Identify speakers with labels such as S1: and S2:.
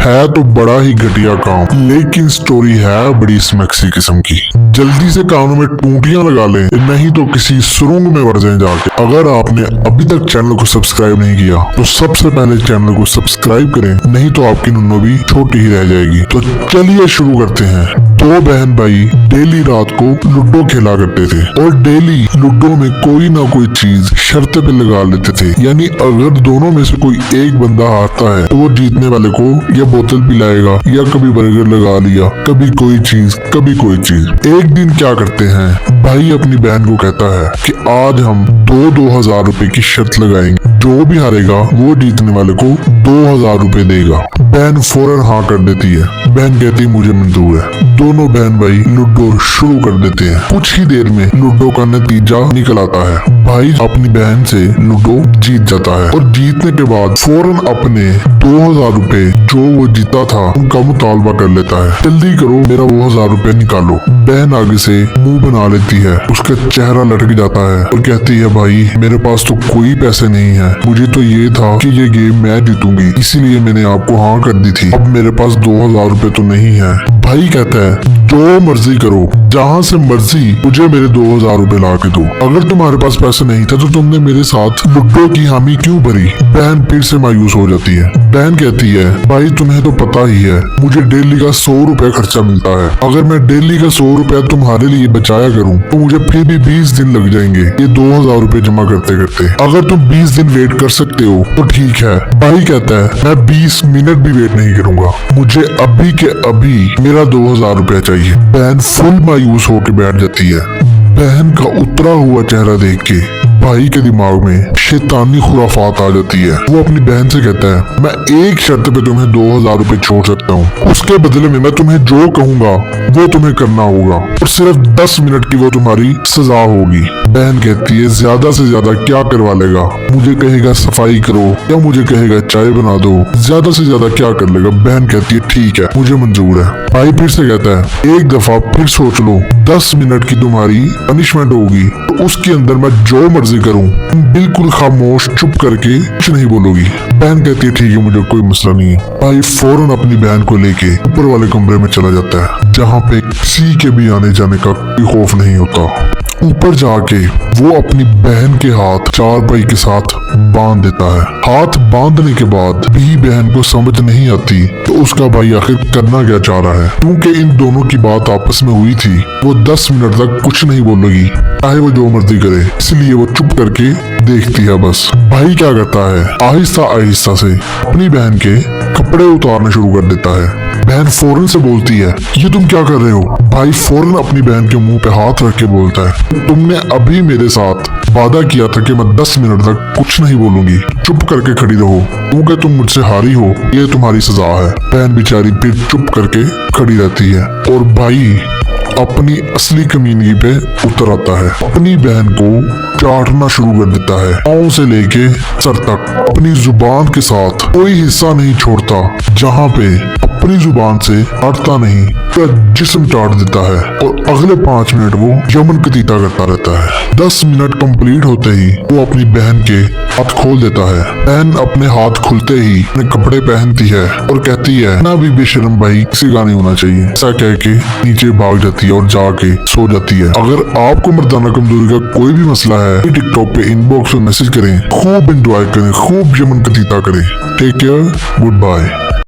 S1: है तो बड़ा ही घटिया काम, लेकिन स्टोरी है बड़ी स्मैक्सी किस्म की। जल्दी से कानों में टूटियां लगा लें, नहीं तो किसी सुरंग में बढ़ जाए जाके। अगर आपने अभी तक चैनल को सब्सक्राइब नहीं किया तो सबसे पहले चैनल को सब्सक्राइब करें, नहीं तो आपकी नुन्नो भी छोटी ही रह जाएगी। तो चलिए शुरू करते हैं। दो बहन भाई डेली रात को लूडो खेला करते थे और डेली लूडो में कोई ना कोई चीज शर्त पे लगा लेते थे। यानी अगर दोनों में से कोई एक बंदा हारता है तो वो जीतने वाले को या बोतल पिलाएगा या कभी बर्गर लगा लिया, कभी कोई चीज कभी कोई चीज। एक दिन क्या करते हैं, भाई अपनी बहन को कहता है कि आज हम 2,000 रुपए की शर्त लगाएंगे, जो भी हारेगा वो जीतने वाले को 2,000 रुपए देगा। बहन फौरन हाँ कर देती है। बहन कहती है मुझे मंजूर है। दोनों बहन भाई लूडो शुरू कर देते हैं। कुछ ही देर में लूडो का नतीजा निकल आता है। भाई अपनी बहन से लूडो जीत जाता है और जीतने के बाद फौरन अपने 2,000 रुपए जो वो जीता था उनका मुतालबा कर लेता है। जल्दी करो, मेरा 2,000 रुपए निकालो। बहन आगे से मुंह बना लेती है, उसका चेहरा लटक जाता है और कहती है भाई मेरे पास तो कोई पैसे नहीं है, मुझे तो ये था कि ये गेम मैं जीतूंगी, इसीलिए मैंने आपको हाँ कर दी थी। अब मेरे पास 2,000 रुपए तो नहीं है। भाई कहता है जो मर्जी करो, जहाँ से मर्जी मुझे मेरे 2,000 रुपए ला के दो। अगर तुम्हारे पास पैसे नहीं थे तो तुमने मेरे साथ लूडो की हामी क्यों भरी। बहन फिर से मायूस हो जाती है। बहन कहती है भाई तुम्हें तो पता ही है मुझे डेली का 100 रुपए खर्चा मिलता है। अगर मैं डेली का 100 रुपया तुम्हारे लिए बचाया करूँ तो मुझे फिर भी 20 दिन लग जाएंगे ये 2,000 रुपए जमा करते करते। अगर तुम 20 दिन वेट कर सकते हो तो ठीक है। भाई कहता है मैं 20 मिनट भी वेट नहीं करूंगा, मुझे अभी के अभी मेरा 2,000 रुपया चाहिए। बहन फुल मायूस होकर बैठ जाती है। बहन का उतरा हुआ चेहरा देख के भाई के दिमाग में शैतानी खुराफात आ जाती है। वो अपनी बहन से कहता है मैं एक शर्त पे तुम्हें 2,000 रुपए छोड़ सकता हूँ, उसके बदले में मैं तुम्हें जो कहूंगा वो तुम्हें करना होगा और सिर्फ 10 मिनट की वो तुम्हारी सजा होगी। बहन कहती है ज्यादा से ज्यादा क्या करवा लेगा, मुझे कहेगा सफाई करो या मुझे कहेगा चाय बना दो, ज्यादा से ज्यादा क्या कर लेगा। बहन कहती है ठीक है मुझे मंजूर है। भाई फिर से कहता है एक दफा फिर सोच लो, 10 मिनट की तुम्हारी पनिशमेंट होगी तो उसके अंदर मैं जो मर्जी करूं, तुम बिल्कुल खामोश चुप करके कुछ नहीं बोलोगी। बहन कहती है ठीक है मुझे कोई मसला नहीं है। भाई फौरन अपनी बहन को लेके ऊपर वाले कमरे में चला जाता है, जहाँ पे किसी के भी आने जाने का कोई खौफ नहीं होता। ऊपर जाके वो अपनी बहन के हाथ चारपाई के साथ बांध देता है। हाथ बांधने के बाद भी बहन को समझ नहीं आती तो उसका भाई आखिर करना क्या चाह रहा है। क्योंकि इन दोनों की बात आपस में हुई थी, वो 10 मिनट तक कुछ नहीं बोलेगी, चाहे वो जो मर्जी करे, इसलिए वो चुप करके देखती है बस। भाई क्या करता है आहिस्ता आहिस्ता से अपनी बहन के कपड़े उतारना शुरू कर देता है। बहन फौरन से बोलती है ये तुम क्या कर रहे हो। भाई फौरन अपनी बहन के मुंह पे हाथ रख के बोलता है तुमने अभी मेरे साथ वादा किया था कि मैं 10 मिनट तक कुछ नहीं बोलूंगी, चुप करके खड़ी रहो, क्योंकि तुम मुझसे हारी हो, ये तुम्हारी सजा है। बहन बेचारी फिर चुप करके खड़ी रहती है और भाई अपनी असली कमीनगी पे उतर आता है। अपनी बहन को चाटना शुरू कर देता है, पाँव से लेके सर तक। अपनी जुबान के साथ कोई हिस्सा नहीं छोड़ता जहाँ पे अपनी जुबान से हटता नहीं, पूरा जिस्म चाट देता है और अगले 5 मिनट वो यमन कतीता करता रहता है। 10 मिनट कंप्लीट होते ही वो अपनी बहन के हाथ खोल देता है। बहन अपने हाथ खुलते ही अपने कपड़े पहनती है और कहती है ना भी बेशर्म भाई किसी का नहीं होना चाहिए। ऐसा कह के नीचे भाग जाती है और जाके सो जाती है। अगर आपको मर्दाना कमजोरी का कोई भी मसला है टिकटॉक पे इनबॉक्स में मैसेज करें, खूब एंजॉय करें, खूब यमन कतीता करें। Take care, good bye.